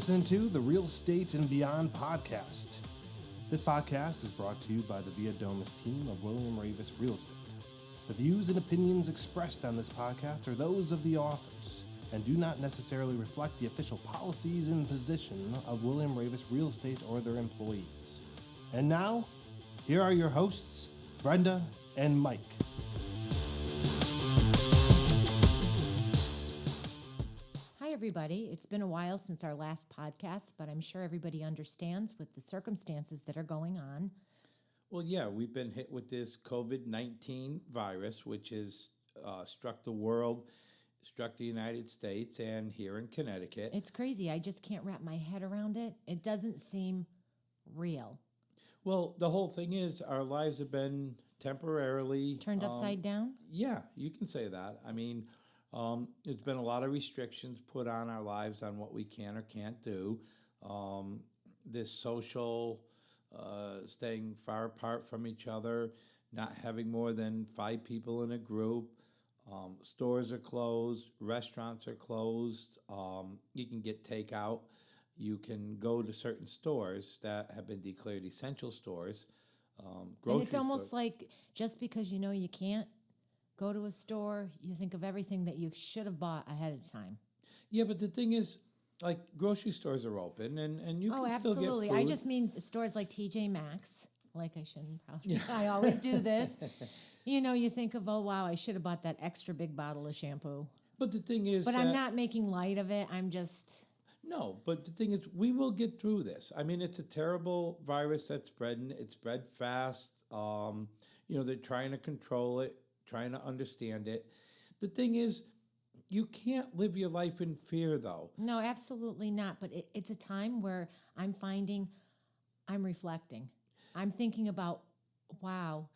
listening to the Real Estate and Beyond podcast. This podcast is brought to you by the Via Domus team of William Raveis Real Estate. The views and opinions expressed on this podcast are those of the authors and do not necessarily reflect the official policies and position of William Raveis Real Estate or their employees. And now, here are your hosts, Brenda and Mike. Hi, everybody. It's been a while since our last podcast, but I'm sure everybody understands with the circumstances that are going on. Well, yeah, we've been hit with this COVID-19 virus, which has struck the world, struck the United States, and here in Connecticut. It's crazy. I just can't wrap my head around it. It doesn't seem real. Well, the whole thing is our lives have been temporarily Turned upside down? Yeah, you can say that. I mean, there's been a lot of restrictions put on our lives on what we can or can't do. This social, staying far apart from each other, not having more than 5 people in a group. Stores are closed, restaurants are closed. You can get takeout. You can go to certain stores that have been declared essential stores. And it's almost like just because you know you can't go to a store, you think of everything that you should have bought ahead of time. Yeah, but the thing is, like, grocery stores are open, and you can still get food. I just mean stores like TJ Maxx. Like I shouldn't probably. Yeah. I always do this. You know, you think of, oh, wow, I should have bought that extra big bottle of shampoo. But the thing is... But I'm not making light of it. I'm just... No, but the thing is, we will get through this. I mean, it's a terrible virus that's spreading. It's spread fast. They're trying to control it, trying to understand it. The thing is, you can't live your life in fear, though. No, absolutely not. But it's a time where I'm reflecting. I'm thinking about, wow,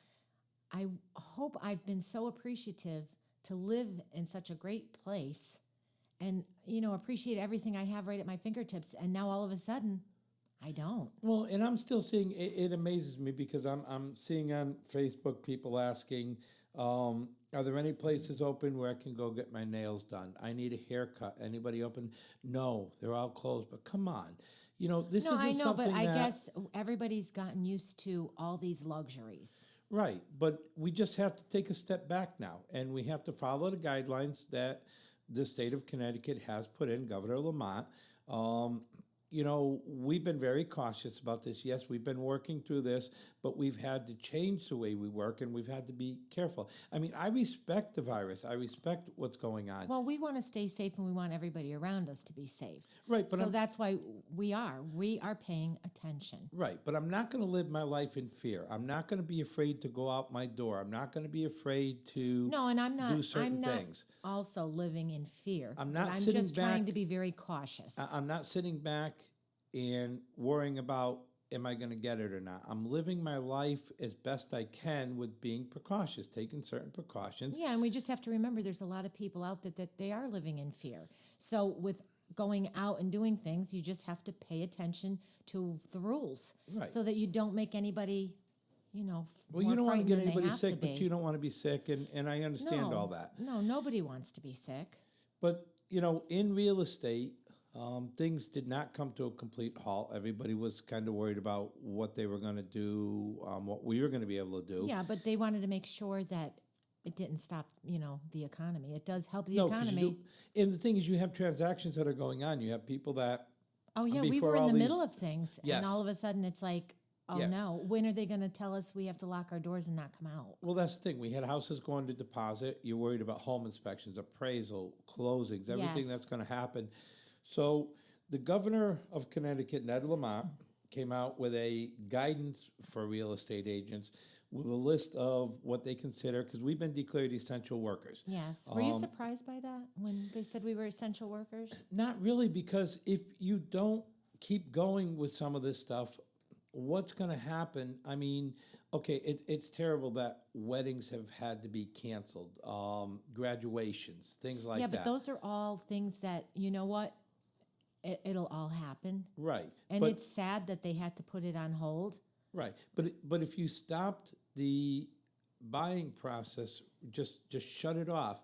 I hope I've been so appreciative to live in such a great place and, appreciate everything I have right at my fingertips. And now all of a sudden, I don't. Well, and I'm still seeing, it amazes me because I'm seeing on Facebook people asking, are there any places open where I can go get my nails done? I need a haircut. Anybody open? No, they're all closed. But come on. This isn't I know, something but I guess everybody's gotten used to all these luxuries. Right, but we just have to take a step back now, and we have to follow the guidelines that the state of Connecticut has put in, Governor Lamont. We've been very cautious about this. Yes, we've been working through this, but we've had to change the way we work, and we've had to be careful. I mean, I respect the virus. I respect what's going on. Well, we want to stay safe, and we want everybody around us to be safe. Right. But that's why we are paying attention. Right, but I'm not going to live my life in fear. I'm not going to be afraid to go out my door. I'm not going to be afraid to do certain things. Also living in fear. I'm just trying to be very cautious. I'm not sitting back and worrying about, am I going to get it or not? I'm living my life as best I can with being precautious, taking certain precautions. Yeah, and we just have to remember there's a lot of people out there that they are living in fear. So with going out and doing things, you just have to pay attention to the rules. Right. So that you don't make anybody, well, you don't want to get anybody sick, but you don't want to be sick, and I understand all that. No, nobody wants to be sick. But, in real estate, things did not come to a complete halt. Everybody was kind of worried about what they were going to do, what we were going to be able to do. Yeah, but they wanted to make sure that it didn't stop, the economy. It does help the economy. And the thing is, you have transactions that are going on. You have people that... Oh, yeah, we were in the middle of things. Yes. And all of a sudden it's like, no, when are they going to tell us we have to lock our doors and not come out? Well, that's the thing. We had houses going to deposit. You're worried about home inspections, appraisal, closings, everything that's going to happen. So the governor of Connecticut, Ned Lamont, came out with a guidance for real estate agents with a list of what they consider, because we've been declared essential workers. Yes. Were you surprised by that when they said we were essential workers? Not really, because if you don't keep going with some of this stuff, what's going to happen? I mean, okay, it's terrible that weddings have had to be canceled, graduations, things like that. Yeah, but those are all things that, you know what? It'll all happen. Right. And it's sad that they had to put it on hold. Right. But if you stopped the buying process, just shut it off,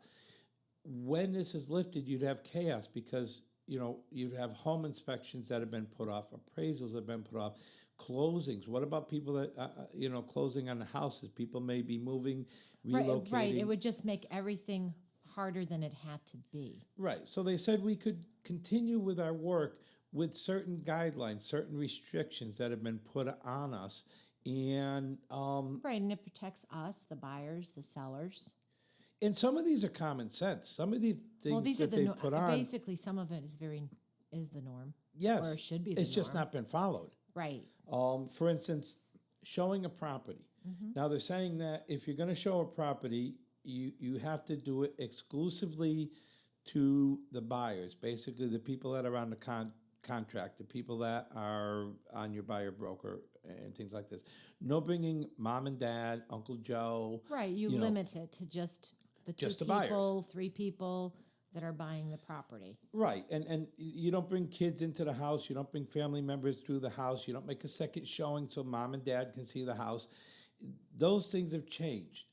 when this is lifted, you'd have chaos because you'd have home inspections that have been put off, appraisals that have been put off, closings. What about people that, closing on the houses? People may be moving, relocating. Right. It would just make everything harder than it had to be. Right. So they said we could continue with our work with certain guidelines, certain restrictions that have been put on us. And right, and it protects us, the buyers, the sellers. And some of these are common sense. Some of these things that they put on. Basically, some of it is the norm. Yes. Or it should be the norm. It's just not been followed. Right. For instance, showing a property. Now they're saying that if you're going to show a property, you have to do it exclusively to the buyers, basically the people that are on the contract, the people that are on your buyer broker and things like this. No bringing mom and dad, Uncle Joe. Right, you limit it to just the two just the people, buyers. 3 people that are buying the property. Right, and you don't bring kids into the house, you don't bring family members through the house, you don't make a second showing so mom and dad can see the house. Those things have changed.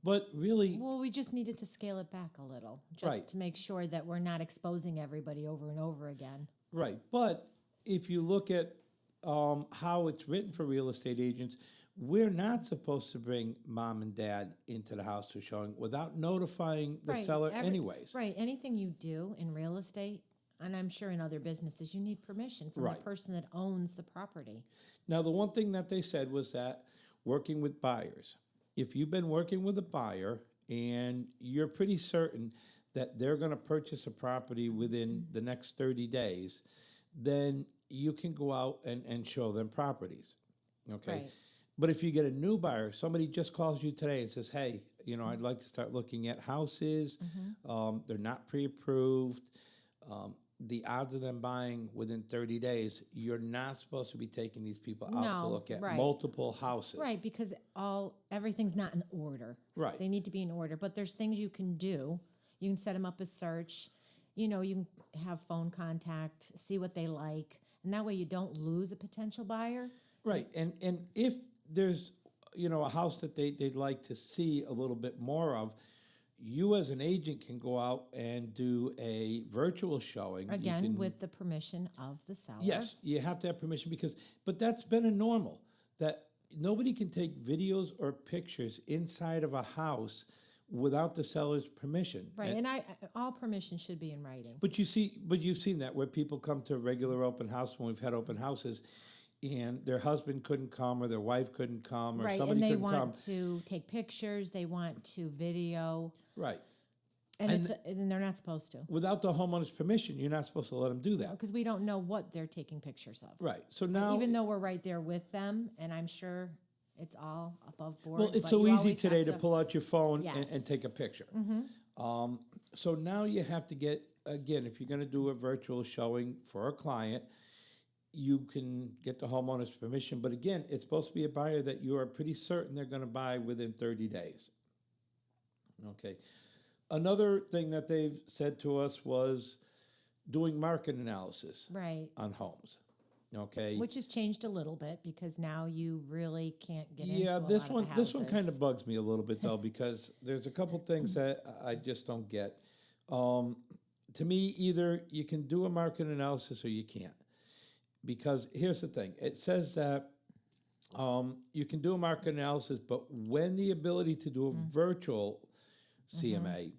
But really... Well, we just needed to scale it back a little, just to make sure that we're not exposing everybody over and over again. Right, but if you look at how it's written for real estate agents, we're not supposed to bring mom and dad into the house to showing without notifying the seller anyways. Right, anything you do in real estate, and I'm sure in other businesses, you need permission from the person that owns the property. Now, the one thing that they said was that working with buyers, if you've been working with a buyer and you're pretty certain that they're going to purchase a property within the next 30 days, then you can go out and show them properties, okay? Right. But if you get a new buyer, somebody just calls you today and says, hey, I'd like to start looking at houses. They're not pre-approved. The odds of them buying within 30 days, you're not supposed to be taking these people out to look at multiple houses. Right, because everything's not in order. Right. They need to be in order, but there's things you can do. You can set them up as search. You can have phone contact, see what they like, and that way you don't lose a potential buyer. Right, and if there's, a house that they'd like to see a little bit more of, you as an agent can go out and do a virtual showing. Again, with the permission of the seller. Yes, you have to have permission but that's been a normal, that nobody can take videos or pictures inside of a house without the seller's permission. Right, and all permission should be in writing. But you've seen that where people come to a regular open house when we've had open houses, and their husband couldn't come or their wife couldn't come or somebody couldn't come. Right, and they want to take pictures, they want to video. Right. And they're not supposed to. Without the homeowner's permission, you're not supposed to let them do that. Because we don't know what they're taking pictures of. Right. So now... Even though we're right there with them, and I'm sure it's all above board. Well, it's so easy today to pull out your phone and take a picture. So now you have to get, again, if you're going to do a virtual showing for a client, you can get the homeowner's permission. But again, it's supposed to be a buyer that you are pretty certain they're going to buy within 30 days. Okay. Another thing that they've said to us was doing market analysis on homes. Okay. Which has changed a little bit because now you really can't get into a this lot of the this one houses. kind of bugs me a little bit though because there's a couple things that I just don't get. To me, either you can do a market analysis or you can't. Because here's the thing. It says that you can do a market analysis, but when the ability to do a virtual CMA,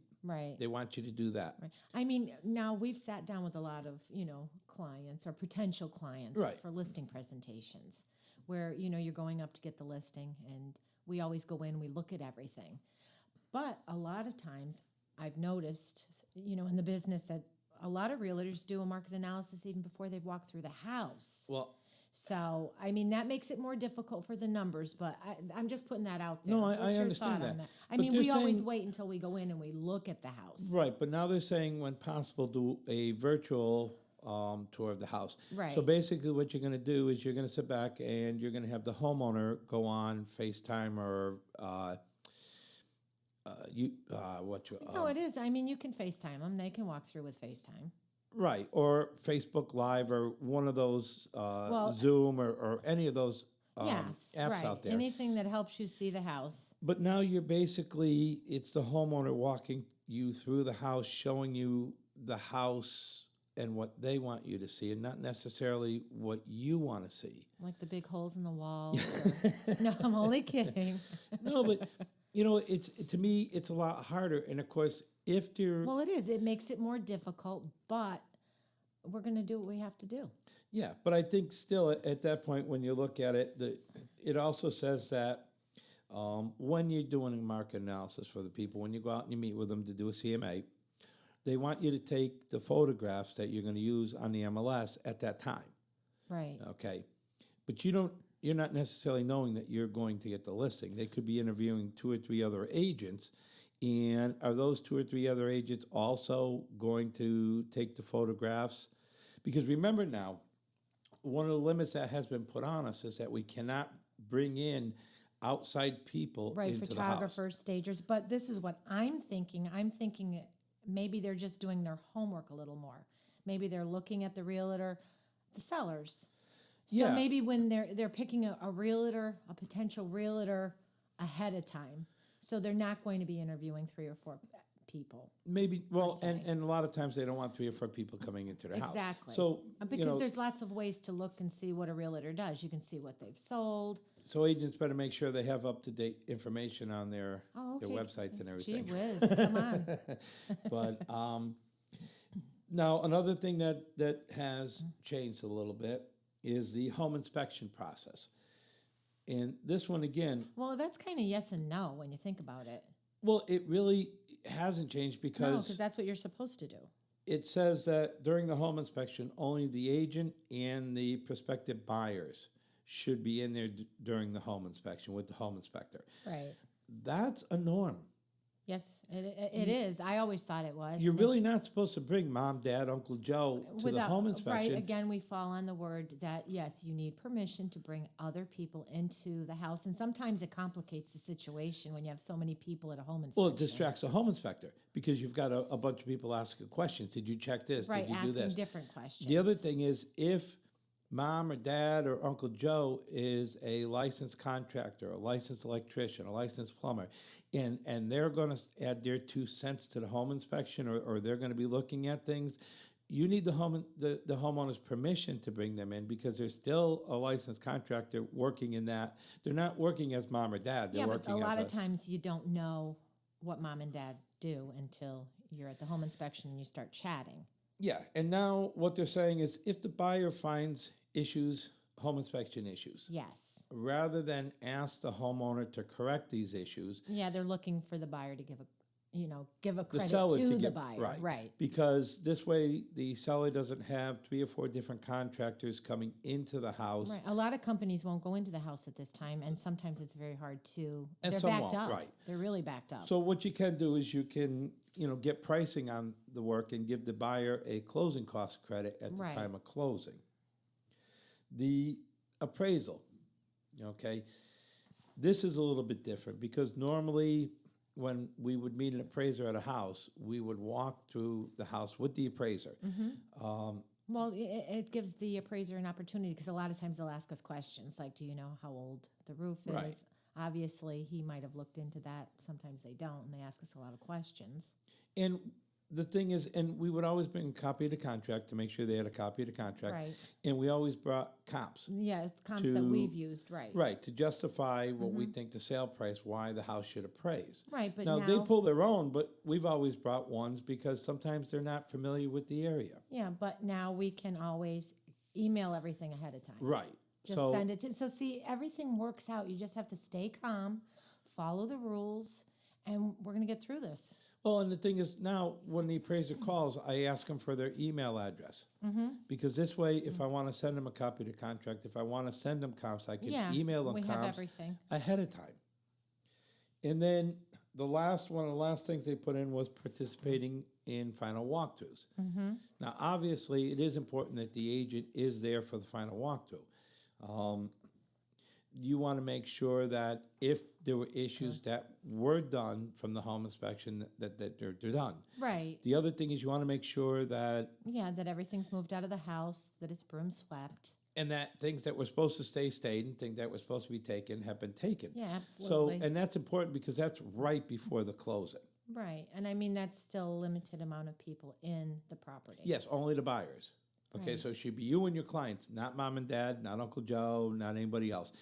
they want you to do that. Right. I mean, now we've sat down with a lot of, clients or potential clients for listing presentations where, you're going up to get the listing and we always go in, we look at everything. But a lot of times I've noticed, in the business that a lot of realtors do a market analysis even before they've walked through the house. Well, so, I mean, that makes it more difficult for the numbers, but I'm just putting that out there. No, I What's your understand thought on that. I But mean, they're we always saying- wait until we go in and we look at the house. right, but now they're saying when possible do a virtual tour of the house. Right. So basically what you're going to do is you're going to sit back and you're going to have the homeowner go on FaceTime or No, it is. I mean, you can FaceTime them. They can walk through with FaceTime. right, or Facebook Live or one of those Zoom or any of those apps out there. Anything that helps you see the house. But now it's the homeowner walking you through the house, showing you the house and what they want you to see, and not necessarily what you want to see. Like the big holes in the walls. No, I'm only kidding. No, but it's to me, it's a lot harder. And of course, if you're Well, it is. It makes it more difficult, but we're going to do what we have to do. yeah, but I think still at that point when you look at it, it also says that when you're doing a market analysis for the people, when you go out and you meet with them to do a CMA, they want you to take the photographs that you're going to use on the MLS at that time. Right. Okay. But you're not necessarily knowing that you're going to get the listing. They could be interviewing 2 or 3 other agents. And are those 2 or 3 other agents also going to take the photographs? Because remember now, one of the limits that has been put on us is that we cannot bring in outside people Right, into the house. photographers, stagers. But this is what I'm thinking. I'm thinking maybe they're just doing their homework a little more. Maybe they're looking at the realtor, the sellers. So Yeah. maybe when they're picking a realtor, a potential realtor ahead of time. So they're not going to be interviewing 3 or 4 people. Maybe, well, se. and a lot of times they don't want 3 or 4 people coming into their house. Exactly. So, Because there's lots of ways to look and see what a realtor does. You can see what they've sold. so agents better make sure they have up-to-date information on their Okay. websites and everything. Gee whiz, come on. But now another thing that has changed a little bit is the home inspection process. And this one again, Well, that's kind of yes and no when you think about it. well, it really hasn't changed No, because because that's what you're supposed to do. it says that during the home inspection, only the agent and the prospective buyers should be in there during the home inspection with the home inspector. Right. That's a norm. Yes, it is. I always thought it was. You're And really not supposed to bring mom, dad, Uncle Joe to the home inspection. Right, again, we fall on the word that, yes, you need permission to bring other people into the house. And sometimes it complicates the situation when you have so many people at a home inspection. Well, it distracts the home inspector because you've got a bunch of people asking questions. Did you check this? Right, Did you do asking this? different questions. The other thing is if mom or dad or Uncle Joe is a licensed contractor, a licensed electrician, a licensed plumber, and they're going to add their 2 cents to the home inspection or they're going to be looking at things, you need the homeowner's permission to bring them in because they're still a licensed contractor working in that. They're not working as mom or dad. They're Yeah, but working a lot as of times you don't know what mom and dad do until you're at the home inspection and you start chatting. Yeah, and now what they're saying is if the buyer finds issues, home inspection issues, Yes. rather than ask the homeowner to correct these issues, Yeah, they're looking for the buyer to give a the credit seller to to the get buyer. Right. Because this way the seller doesn't have 3 or 4 different contractors coming into the house. Right. A lot of companies won't go into the house at this time, and sometimes it's very hard to. And They're some backed won't, up. right. They're really backed up. So what you can do is you can, get pricing on the work and give the buyer a closing cost credit at the Right. time of closing. The appraisal, okay, this is a little bit different because normally when we would meet an appraiser at a house, we would walk through the house with the appraiser. Well, it gives the appraiser an opportunity because a lot of times they'll ask us questions like, do you know how old the roof is? Right. Obviously, he might have looked into that. Sometimes they don't, and they ask us a lot of questions. And the thing is, and we would always bring a copy of the contract to make sure they had a copy of the contract. Right. And we always brought comps. Yeah, it's comps that To- we've used, right. Right, to justify what we think the sale price, why the house should appraise. Right, but Now, now, they pull their own, but we've always brought ones because sometimes they're not familiar with the area. yeah, but now we can always email everything ahead of time. Right. Just send it to. So see, everything works out. You just have to stay calm, follow the rules, and we're gonna get through this. Well, and the thing is, now when the appraiser calls, I ask them for their email address. Because this way, if I want to send them a copy of the contract, if I want to send them comps, I can Yeah, email them we have comps everything. ahead of time. And then one of the last things they put in was participating in final walkthroughs. Now, obviously, it is important that the agent is there for the final walkthrough. You want to make sure that if there were issues that were done from the home inspection, that they're done. Right. The other thing is you want to make sure that Yeah, that everything's moved out of the house, that it's broom swept. and that things that were supposed to stay stayed and things that were supposed to be taken have been taken. Yeah, absolutely. So, and that's important because that's right before the closing. Right. And I mean, that's still a limited amount of people in the property. Yes, only the buyers. Okay, Right. so it should be you and your clients, not mom and dad, not Uncle Joe, not anybody else.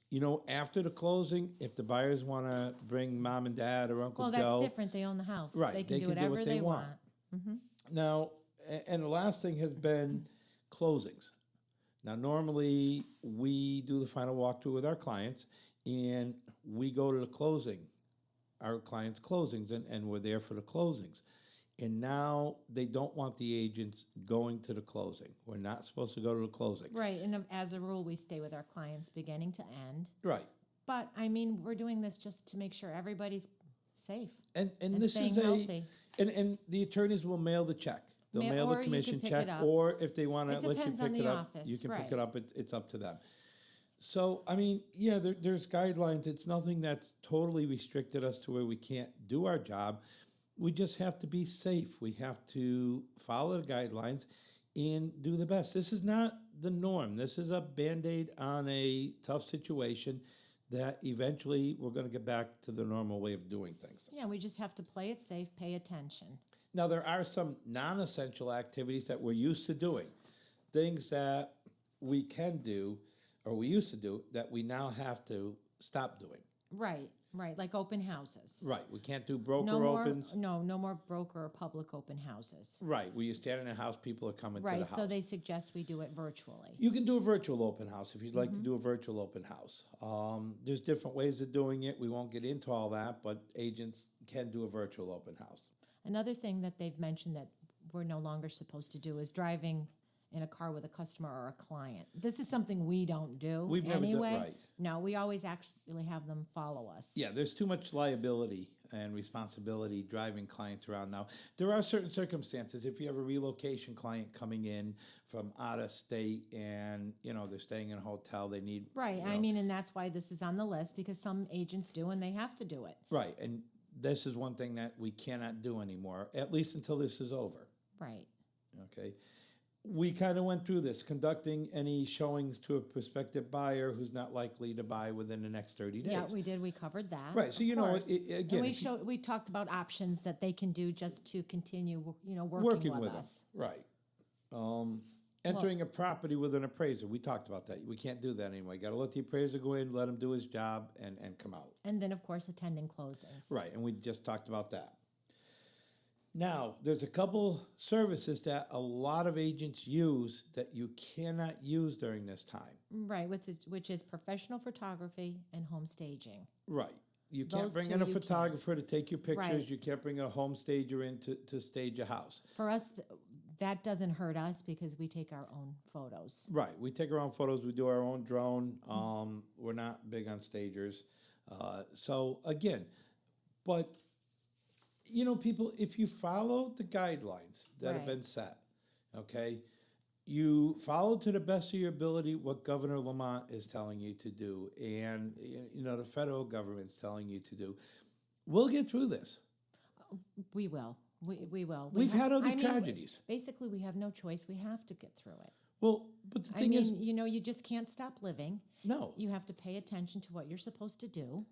You know, after the closing, if the buyers want to bring mom and dad or Uncle Well, Joe. that's different. They own the house. Right, They can they do can do whatever what they they want. Now, and the last thing has been closings. Now, normally we do the final walkthrough with our clients and we go to the closing, our clients' closings, and we're there for the closings. And now they don't want the agents going to the closing. We're not supposed to go to the closing. Right. And as a rule, we stay with our clients beginning to end. Right. But I mean, we're doing this just to make sure everybody's safe. And And this staying is healthy. and the attorneys will mail the check. They'll mail or the you commission can pick check, it up. or if they want to It let you depends pick on it the up, office, you can pick right. it up. It's up to them. So, I mean, yeah, there's guidelines. It's nothing that's totally restricted us to where we can't do our job. We just have to be safe. We have to follow the guidelines and do the best. This is not the norm. This is a Band-Aid on a tough situation that eventually we're going to get back to the normal way of doing things. Yeah, we just have to play it safe, pay attention. Now, there are some non-essential activities that we're used to doing, things that we can do, or we used to do, that we now have to stop doing. Right, right. Like open houses. Right, we can't do broker No more, opens. no more broker or public open houses. Right, where you stand in a house, people are coming to the Right, house. so they suggest we do it virtually. You can do a virtual open house if you'd like to do a virtual open house. There's different ways of doing it. We won't get into all that, but agents can do a virtual open house. Another thing that they've mentioned that we're no longer supposed to do is driving in a car with a customer or a client. This is something we don't do We've never done- anyway. right. No, we always actually have them follow us. Yeah, there's too much liability and responsibility driving clients around now. There are certain circumstances. If you have a relocation client coming in from out of state and, you know, they're staying in a hotel, they need... Right, you I know- mean, and that's why this is on the list, because some agents do and they have to do it. Right, and this is one thing that we cannot do anymore, at least until this is over, Right. okay? We kind of went through this, conducting any showings to a prospective buyer who's not likely to buy within the next 30 days. Yeah, we did. We covered that. Right, so of you know, course. again, and we if you- we talked about options that they can do just to continue, working with us. them, right. Entering a property with an appraiser, we talked about that. We can't do that anymore. You got to let the appraiser go in, let him do his job, and come out. And then, of course, attending closings. Right, and we just talked about that. Now, there's a couple services that a lot of agents use that you cannot use during this time. Right, which is professional photography and home staging. Right. You can't Those bring two in a you photographer to take your pictures. Right. You can't bring a home stager in to stage a house. For us, that doesn't hurt us because we take our own photos. Right. We take our own photos. We do our own drone. We're not big on stagers. So, again, but... You know, people, if you follow the guidelines that have Right. been set, okay, you follow to the best of your ability what Governor Lamont is telling you to do and, you know, the federal government's telling you to do, we'll get through this. We will. We will. We've had other I mean, tragedies. Basically, we have no choice. We have to get through it. Well, but the I thing mean, is, you just can't stop living. no, You have to pay attention to what you're supposed to do.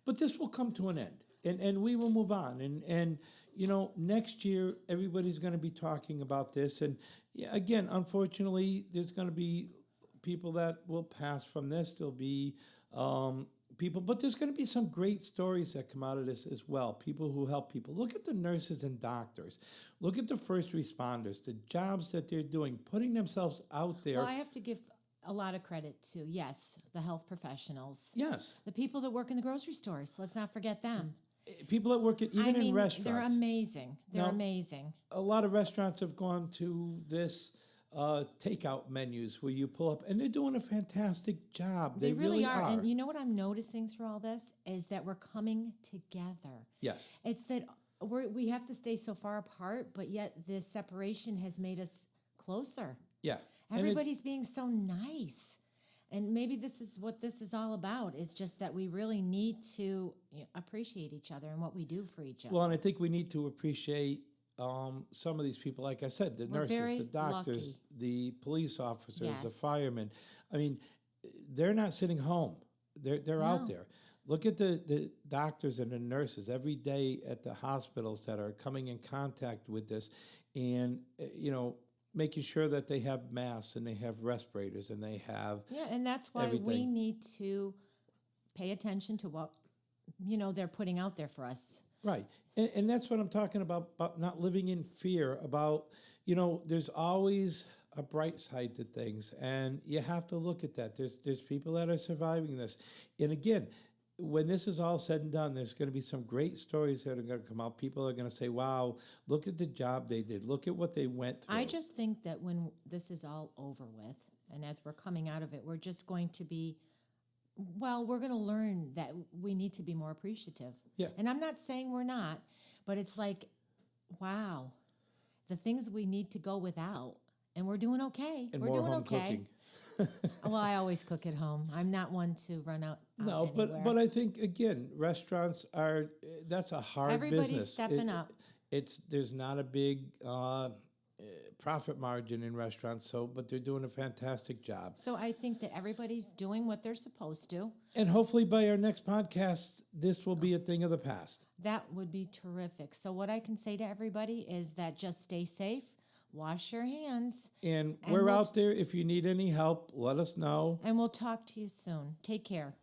but this will come to an end. And we will move on. And you know, next year, everybody's going to be talking about this. And yeah, again, unfortunately, there's going to be people that will pass from this. There'll be people, but there's going to be some great stories that come out of this as well. People who help people. Look at the nurses and doctors. Look at the first responders, the jobs that they're doing, putting themselves out there. Well, I have to give a lot of credit to, yes, the health professionals. Yes. The people that work in the grocery stores. Let's not forget them. People that work even in restaurants. They're amazing. They're Now, amazing. A lot of restaurants have gone to this takeout menus where you pull up, and they're doing a fantastic job. They really are. And you know what I'm noticing through all this is that we're coming together. Yes. It's that we have to stay so far apart, but yet this separation has made us closer. Yeah. And Everybody's being so nice. And maybe this is what this is all about, is just that we really need to appreciate each other and what we do for each other. Well, and I think we need to appreciate some of these people, like I said, the We're nurses, very the doctors, lucky. the police officers, the Yes. firemen. I mean, they're not sitting home. They're out No. there. Look at the doctors and the nurses every day at the hospitals that are coming in contact with this, and making sure that they have masks and they have respirators and they have and that's why we everything. need to pay attention to what they're putting out there for us. Right. And that's what I'm talking about not living in fear, about, there's always a bright side to things, and you have to look at that. There's people that are surviving this. And again, when this is all said and done, there's going to be some great stories that are going to come out. People are going to say, wow, look at the job they did. Look at what they went through. I just think that when this is all over with, and as we're coming out of it, we're just going to be, we're going to learn that we need to be more appreciative. Yeah. And I'm not saying we're not, but it's like, wow, the things we need to go without, and we're doing okay. And we're more doing home okay. cooking. Well, I always cook at home. I'm not one to run out. No, anywhere. but I think, again, restaurants that's a hard Everybody's business. stepping up. There's not a big profit margin in restaurants, but they're doing a fantastic job. So I think that everybody's doing what they're supposed to. And hopefully by our next podcast, this will be a thing of the past. That would be terrific. So what I can say to everybody is that just stay safe, wash your hands. And we're out there. If you need any help, let us know. And we'll talk to you soon. Take care.